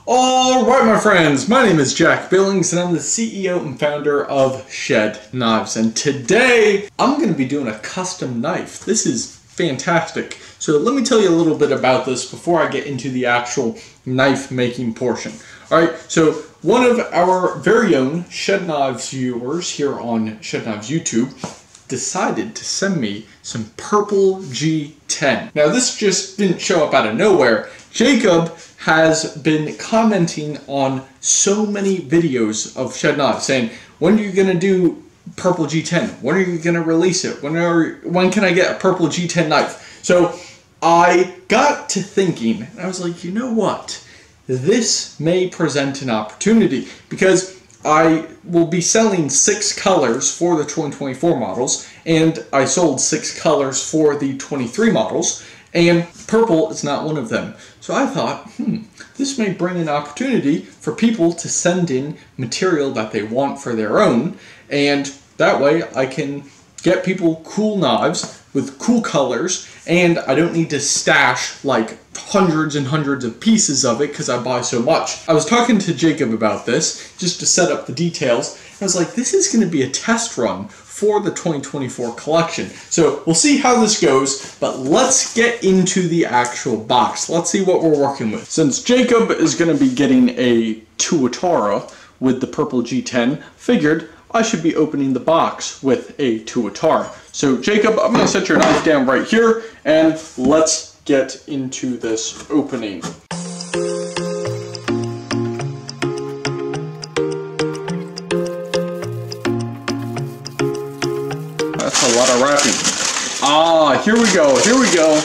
Alright my friends, my name is Jack Billings and I'm the CEO and founder of Shed Knives, and today I'm going to be doing a custom knife. This is fantastic. So let me tell you a little bit about this before I get into the actual knife making portion. Alright, so one of our very own Shed Knives viewers here on Shed Knives YouTube decided to send me some purple G-10. Now this just didn't show up out of nowhere. Jacob has been commenting on so many videos of Shed Knives saying, when are you going to do purple G10? When are you going to release it? When can I get a purple G10 knife? So I got to thinking, and I was like, you know what? This may present an opportunity because I will be selling 6 colors for the 2024 models, and I sold 6 colors for the 23 models, and purple is not one of them. So I thought, this may bring an opportunity for people to send in material that they want for their own, and that way I can get people cool knives with cool colors, and I don't need to stash like hundreds and hundreds of pieces of it because I buy so much. I was talking to Jacob about this just to set up the details, and I was like, this is going to be a test run for the 2024 collection. So we'll see how this goes, but let's get into the actual box. Let's see what we're working with. Since Jacob is going to be getting a Tuatara with the purple G10, figured I should be opening the box with a Tuatara. So Jacob, I'm going to set your knife down right here, and let's get into this opening. That's a lot of wrapping. Here we go, here we go.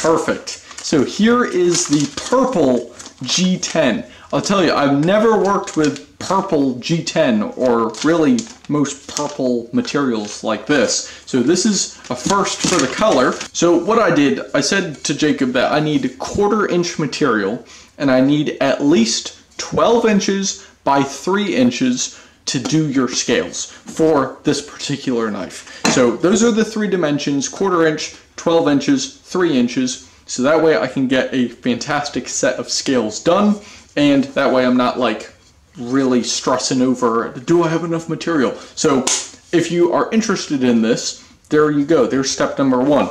Perfect. So here is the purple G10. I'll tell you, I've never worked with purple G10 or really most purple materials like this. So this is a first for the color. So what I did, I said to Jacob that I need 1/4 inch material and I need at least 12 inches by 3 inches to do your scales for this particular knife. So those are the 3 dimensions: 1/4 inch, 12 inches, 3 inches. So that way I can get a fantastic set of scales done, and that way I'm not like really stressing over, do I have enough material? So if you are interested in this, there you go. There's step number 1.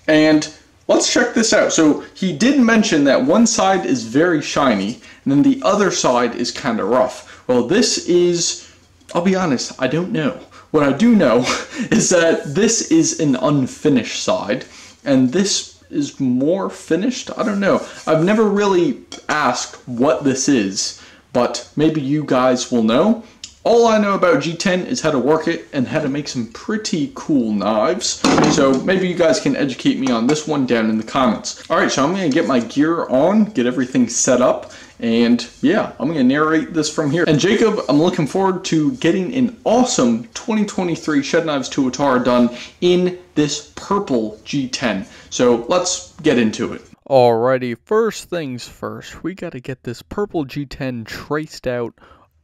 And let's check this out. So he did mention that one side is very shiny and then the other side is kind of rough. Well, this is, I'll be honest, I don't know. What I do know is that this is an unfinished side and this is more finished. I don't know. I've never really asked what this is, but maybe you guys will know. All I know about G10 is how to work it and how to make some pretty cool knives. So maybe you guys can educate me on this one down in the comments. Alright, so I'm going to get my gear on, get everything set up, and yeah, I'm going to narrate this from here. And Jacob, I'm looking forward to getting an awesome 2023 Shed Knives Tuatara done in this purple G10. So let's get into it. Alrighty, first things first, we got to get this purple G10 traced out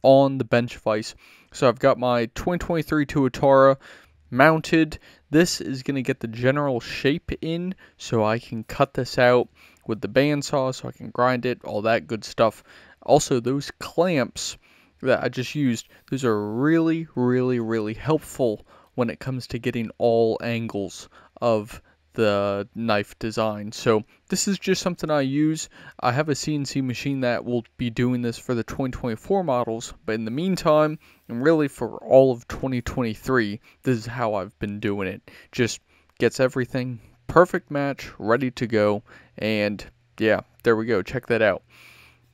on the bench vise. So I've got my 2023 Tuatara mounted. This is going to get the general shape in so I can cut this out with the bandsaw so I can grind it, all that good stuff. Also, those clamps that I just used, those are really, really, really helpful when it comes to getting all angles of the knife design. So this is just something I use. I have a CNC machine that will be doing this for the 2024 models, but in the meantime, and really for all of 2023, this is how I've been doing it. Just gets everything perfect match, ready to go, and yeah, there we go. Check that out.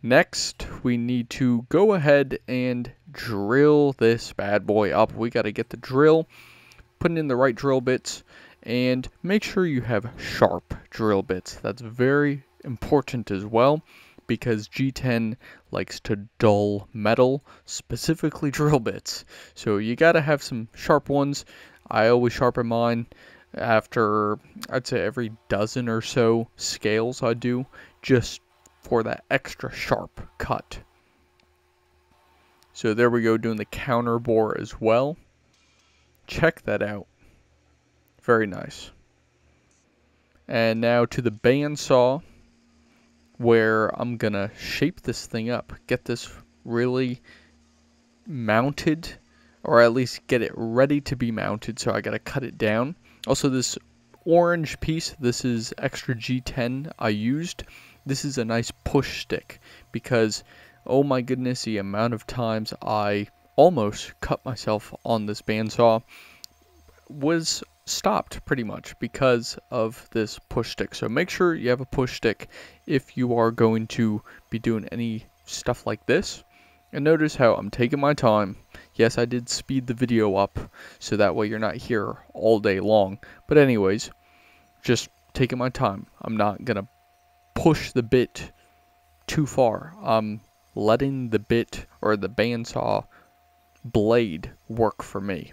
Next, we need to go ahead and drill this bad boy up. We got to get the drill, putting in the right drill bits, and make sure you have sharp drill bits. That's very important as well, because G10 likes to dull metal, specifically drill bits. So you gotta have some sharp ones. I always sharpen mine after, I'd say, every dozen or so scales I do, just for that extra sharp cut. So there we go, doing the counter bore as well. Check that out. Very nice. And now to the bandsaw. where I'm gonna shape this thing up, get this really mounted, or at least get it ready to be mounted. So I gotta cut it down. Also, this orange piece, this is extra G10 I used. This is a nice push stick because, oh my goodness, the amount of times I almost cut myself on this bandsaw was stopped pretty much because of this push stick. So make sure you have a push stick if you are going to be doing any stuff like this. And notice how I'm taking my time. Yes, I did speed the video up so that way you're not here all day long. But anyways, just taking my time. I'm not gonna push the bit too far. I'm letting the bit or the bandsaw blade work for me.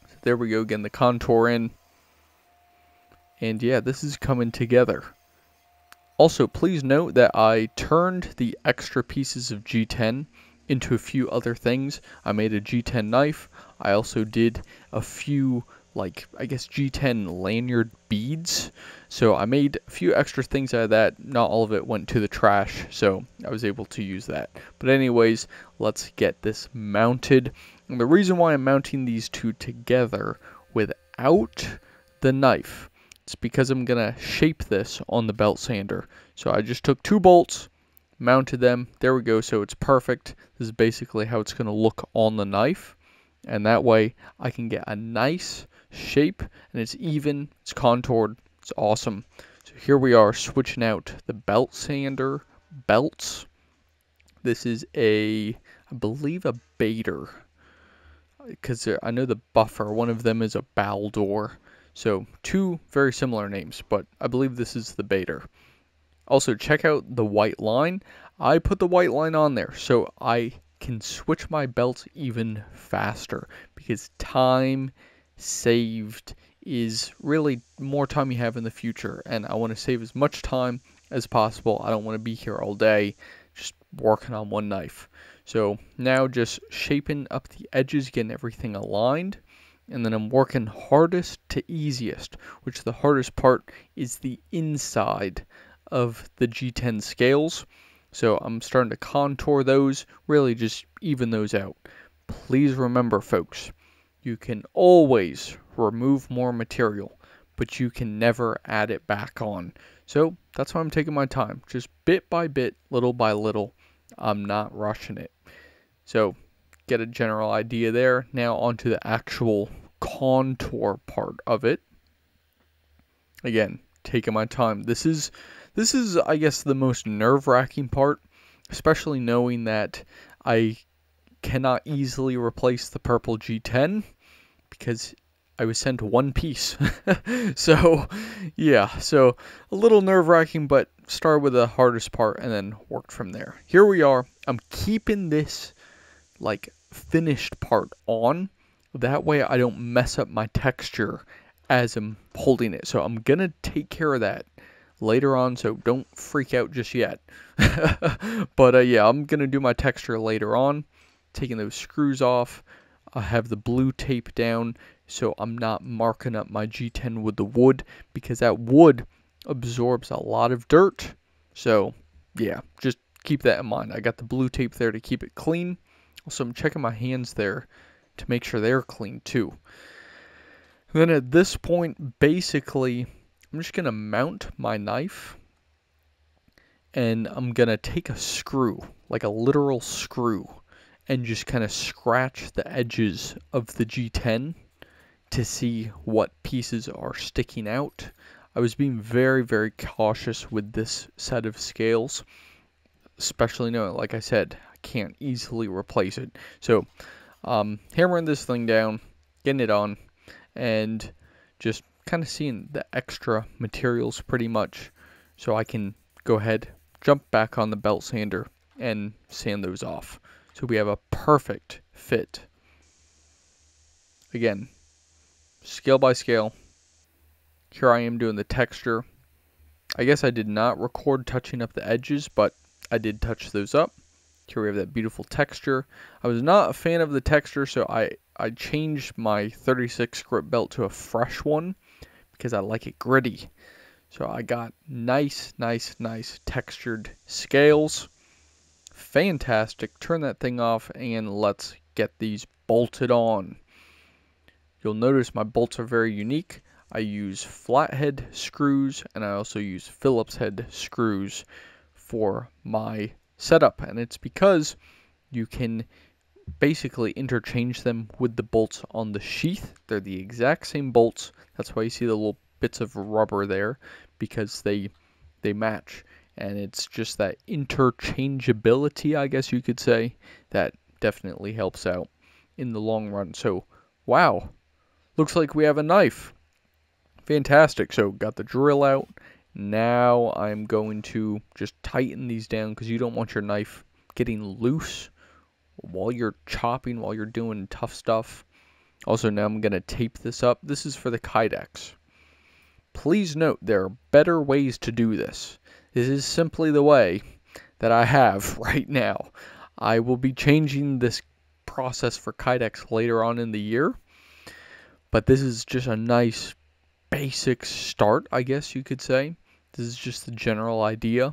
So there we go, getting the contour in. And yeah, this is coming together. Also, please note that I turned the extra pieces of G10 into a few other things. I made a G10 knife. I also did a few, like, I guess G10 lanyard beads. So I made a few extra things out of that. Not all of it went to the trash, so I was able to use that. But anyways, let's get this mounted. And the reason why I'm mounting these two together without the knife, it's because I'm gonna shape this on the belt sander. So I just took 2 bolts, mounted them. There we go. So it's perfect. This is basically how it's gonna look on the knife, and that way I can get a nice shape, and it's even, it's contoured, it's awesome. So here we are switching out the belt sander belts. This is I believe a Bader, because I know the buffer, one of them is a Baldor. So 2 very similar names, but I believe this is the Bader. Also, check out the white line. I put the white line on there so I can switch my belts even faster, because time saved is really more time you have in the future, and I want to save as much time as possible. I don't want to be here all day just working on one knife. So now just shaping up the edges, getting everything aligned. And then I'm working hardest to easiest, which the hardest part is the inside of the G10 scales. So I'm starting to contour those, really just even those out. Please remember, folks, you can always remove more material, but you can never add it back on. So that's why I'm taking my time, just bit by bit, little by little. I'm not rushing it. So get a general idea there. Now onto the actual contour part of it. Again, taking my time. This is I guess the most nerve-wracking part, especially knowing that I cannot easily replace the purple G10 because I was sent one piece. So yeah, so a little nerve-wracking, but start with the hardest part and then worked from there. Here we are. I'm keeping this like finished part on. That way I don't mess up my texture as I'm holding it. So I'm going to take care of that later on, so don't freak out just yet. But yeah, I'm going to do my texture later on. Taking those screws off. I have the blue tape down so I'm not marking up my G10 with the wood, because that wood absorbs a lot of dirt. So yeah, just keep that in mind. I got the blue tape there to keep it clean. Also, I'm checking my hands there to make sure they're clean too. And then at this point, basically, I'm just going to mount my knife, and I'm going to take a screw, like a literal screw, and just kind of scratch the edges of the G10 to see what pieces are sticking out. I was being very, very cautious with this set of scales, especially knowing, like I said, I can't easily replace it. So hammering this thing down, getting it on, and just kind of seeing the extra materials pretty much, so I can go ahead, jump back on the belt sander and sand those off. So we have a perfect fit. Again, scale by scale. Here I am doing the texture. I guess I did not record touching up the edges, but I did touch those up. Here we have that beautiful texture. I was not a fan of the texture, so I changed my 36 grip belt to a fresh one because I like it gritty. So I got nice textured scales. Fantastic. Turn that thing off and let's get these bolted on. You'll notice my bolts are very unique. I use flathead screws and I also use Phillips head screws for my setup, and it's because you can basically interchange them with the bolts on the sheath. They're the exact same bolts. That's why you see the little bits of rubber there, because they match, and it's just that interchangeability, I guess you could say, that definitely helps out in the long run. So wow, looks like we have a knife. Fantastic. So got the drill out. Now I'm going to just tighten these down, because you don't want your knife getting loose while you're chopping, while you're doing tough stuff. Also, now I'm going to tape this up. This is for the Kydex. Please note, there are better ways to do this. This is simply the way that I have right now. I will be changing this process for Kydex later on in the year, but this is just a nice basic start, I guess you could say. This is just the general idea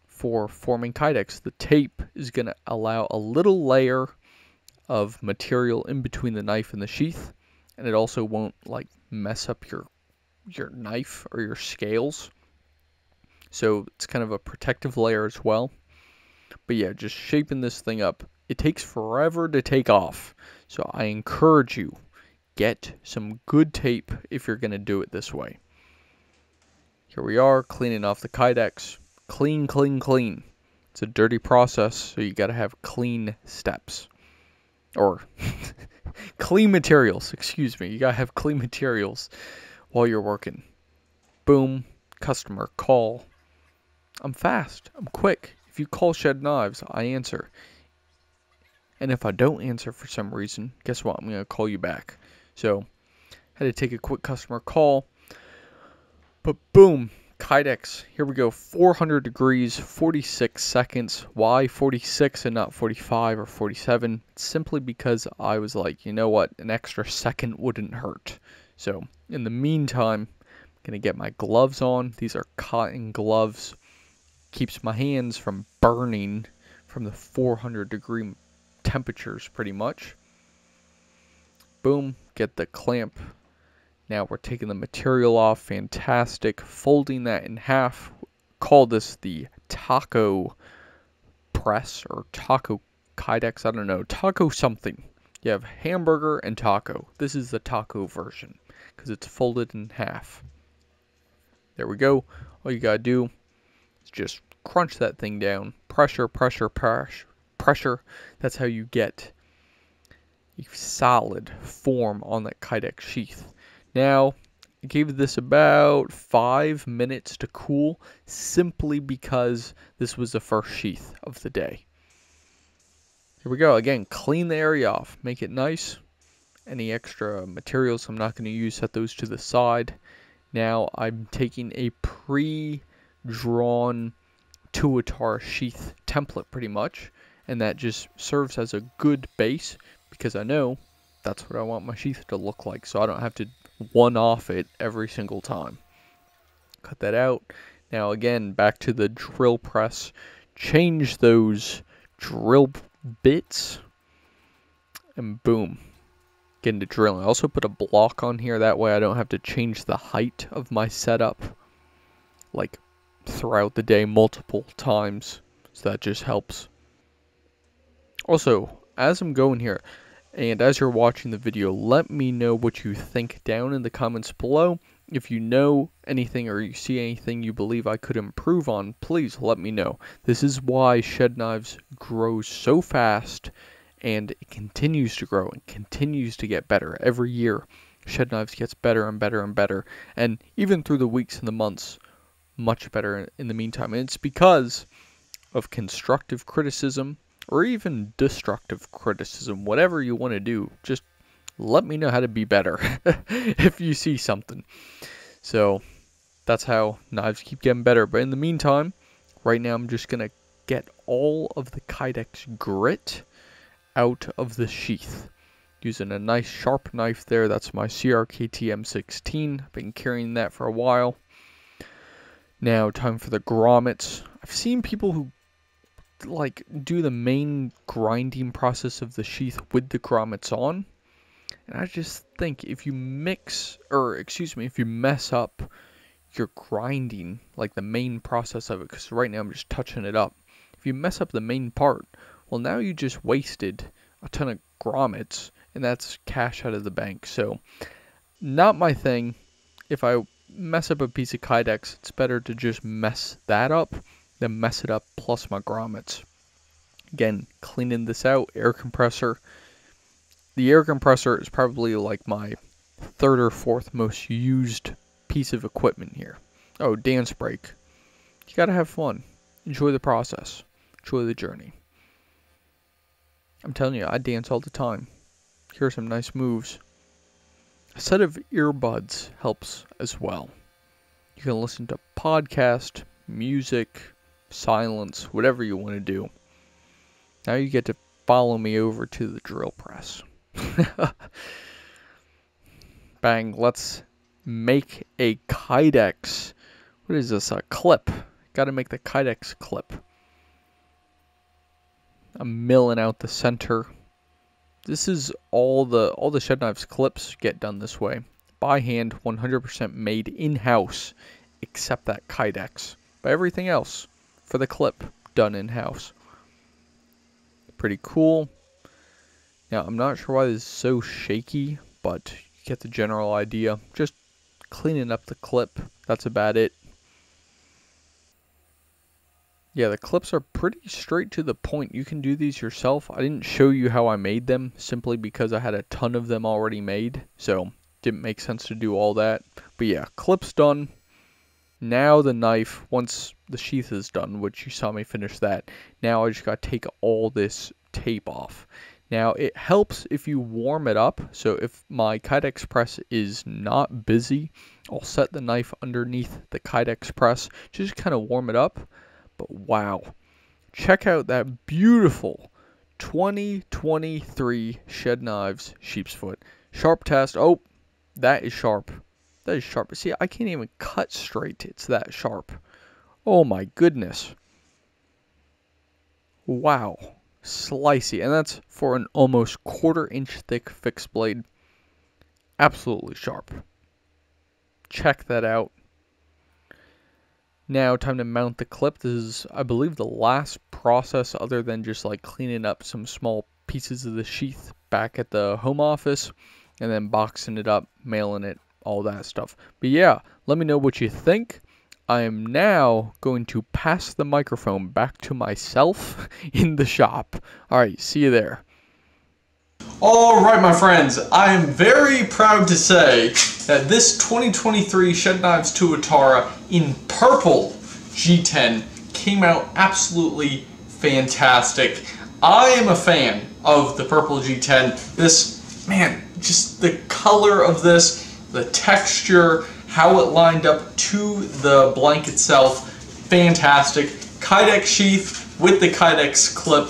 for forming Kydex. The tape is going to allow a little layer of material in between the knife and the sheath, and it also won't like mess up your knife or your scales. So it's kind of a protective layer as well. But yeah, just shaping this thing up. It takes forever to take off. So I encourage you, get some good tape if you're going to do it this way. Here we are, cleaning off the Kydex. Clean. It's a dirty process, so you got to have clean steps. Or clean materials, excuse me. You got to have clean materials while you're working. Boom, customer call. I'm fast, I'm quick. If you call Shed Knives, I answer. And if I don't answer for some reason, guess what? I'm going to call you back. So, had to take a quick customer call. But boom, Kydex, here we go, 400 degrees, 46 seconds. Why 46 and not 45 or 47? Simply because I was like, you know what, an extra second wouldn't hurt. So, in the meantime, I'm going to get my gloves on. These are cotton gloves. Keeps my hands from burning from the 400 degree temperatures pretty much. Boom, get the clamp. Now we're taking the material off. Fantastic. Folding that in half. Call this the taco press or taco Kydex. I don't know. Taco something. You have hamburger and taco. This is the taco version because it's folded in half. There we go. All you gotta do is just crunch that thing down. Pressure. That's how you get a solid form on that Kydex sheath. Now, I gave this about 5 minutes to cool, simply because this was the first sheath of the day. Here we go. Again, clean the area off. Make it nice. Any extra materials I'm not going to use, set those to the side. Now, I'm taking a pre-drawn Tuatara sheath template pretty much, and that just serves as a good base because I know that's what I want my sheath to look like, so I don't have to one-off it every single time. Cut that out. Now again, back to the drill press. Change those drill bits, and boom, get into drilling. I also put a block on here, that way I don't have to change the height of my setup like throughout the day multiple times, so that just helps. Also, as I'm going here, and as you're watching the video, let me know what you think down in the comments below. If you know anything or you see anything you believe I could improve on, please let me know. This is why Shed Knives grows so fast, and it continues to grow and continues to get better. Every year, Shed Knives gets better and better and better. And even through the weeks and the months, much better in the meantime. And it's because of constructive criticism, or even destructive criticism, whatever you want to do. Just let me know how to be better if you see something. So that's how knives keep getting better. But in the meantime, right now I'm just going to get all of the Kydex grit out of the sheath. Using a nice sharp knife there. That's my CRKT M16. I've been carrying that for a while. Now, time for the grommets. I've seen people who like do the main grinding process of the sheath with the grommets on, and I just think if you mess up your grinding, like the main process of it, because right now I'm just touching it up. If you mess up the main part, well, now you just wasted a ton of grommets, and that's cash out of the bank. So, not my thing. If I mess up a piece of Kydex, it's better to just mess that up than mess it up plus my grommets. Again, cleaning this out, air compressor. The air compressor is probably like my third or fourth most used piece of equipment here. Oh, dance break. You gotta have fun. Enjoy the process. Enjoy the journey. I'm telling you, I dance all the time. Here are some nice moves. A set of earbuds helps as well. You can listen to podcast, music, silence, whatever you want to do. Now you get to follow me over to the drill press. Bang, let's make a Kydex. What is this? A clip. Gotta make the Kydex clip. I'm milling out the center. This is all the shedknives clips get done this way. By hand, 100% made in-house, except that Kydex. But everything else, for the clip, done in-house. Pretty cool. Now, I'm not sure why this is so shaky, but you get the general idea. Just cleaning up the clip, that's about it. Yeah, the clips are pretty straight to the point. You can do these yourself. I didn't show you how I made them simply because I had a ton of them already made. So, didn't make sense to do all that. But yeah, clips done. Now the knife, once the sheath is done, which you saw me finish that. Now I just got to take all this tape off. Now it helps if you warm it up. So if my Kydex press is not busy, I'll set the knife underneath the Kydex press. Just kind of warm it up. But wow, check out that beautiful 2023 shedknives sheep's foot. Sharp test. Oh, that is sharp. That is sharp. See, I can't even cut straight. It's that sharp. Oh my goodness. Wow. Slicey. And that's for an almost 1/4 inch thick fixed blade. Absolutely sharp. Check that out. Now, time to mount the clip. This is, I believe, the last process other than just like cleaning up some small pieces of the sheath back at the home office and then boxing it up, mailing it, all that stuff. But yeah, let me know what you think. I am now going to pass the microphone back to myself in the shop. All right, see you there. All right, my friends, I am very proud to say that this 2023 shedknives Tuatara in purple G-10 came out absolutely fantastic. I am a fan of the purple G-10. This, man, just the color of this, the texture, how it lined up to the blank itself, fantastic. Kydex sheath with the Kydex clip,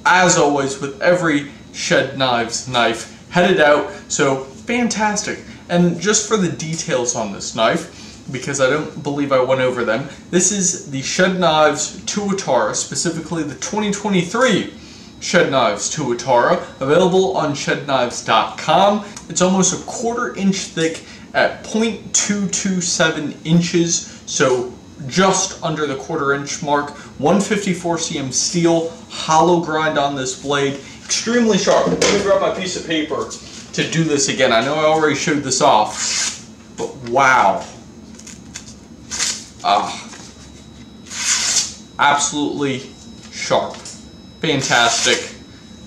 as always with every shedknives knife headed out, so fantastic. And just for the details on this knife, because I don't believe I went over them, this is the shedknives Tuatara, specifically the 2023 shedknives Tuatara, available on shedknives.com. It's almost a 1/4 inch thick at 0.227 inches, so just under the 1/4 inch mark. 154 cm steel, hollow grind on this blade. Extremely sharp. Let me grab my piece of paper to do this again. I know I already showed this off, but wow. Absolutely sharp. Fantastic.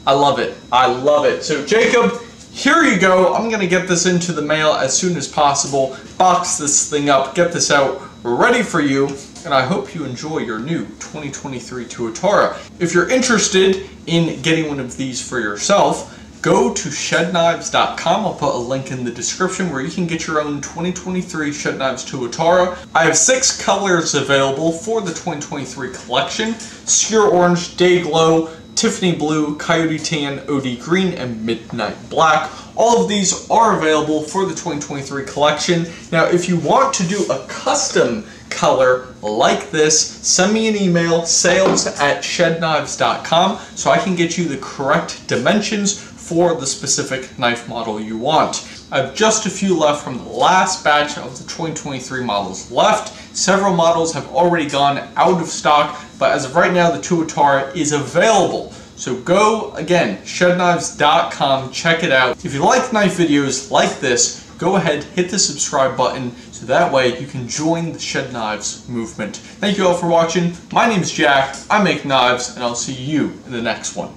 I love it. I love it. So Jacob, here you go. I'm going to get this into the mail as soon as possible, box this thing up, get this out ready for you, and I hope you enjoy your new 2023 Tuatara. If you're interested in getting one of these for yourself, go to shedknives.com. I'll put a link in the description where you can get your own 2023 shedknives Tuatara. I have 6 colors available for the 2023 collection: Sear Orange, Day Glow, Tiffany Blue, Coyote Tan, OD Green, and Midnight Black. All of these are available for the 2023 collection. Now, if you want to do a custom color like this, send me an email, sales@shedknives.com, so I can get you the correct dimensions for the specific knife model you want. I have just a few left from the last batch of the 2023 models left. Several models have already gone out of stock, but as of right now, the Tuatara is available. So go, again, shedknives.com, check it out. If you like knife videos like this, go ahead, hit the subscribe button, so that way you can join the Shed Knives movement. Thank you all for watching. My name is Jack, I make knives, and I'll see you in the next one.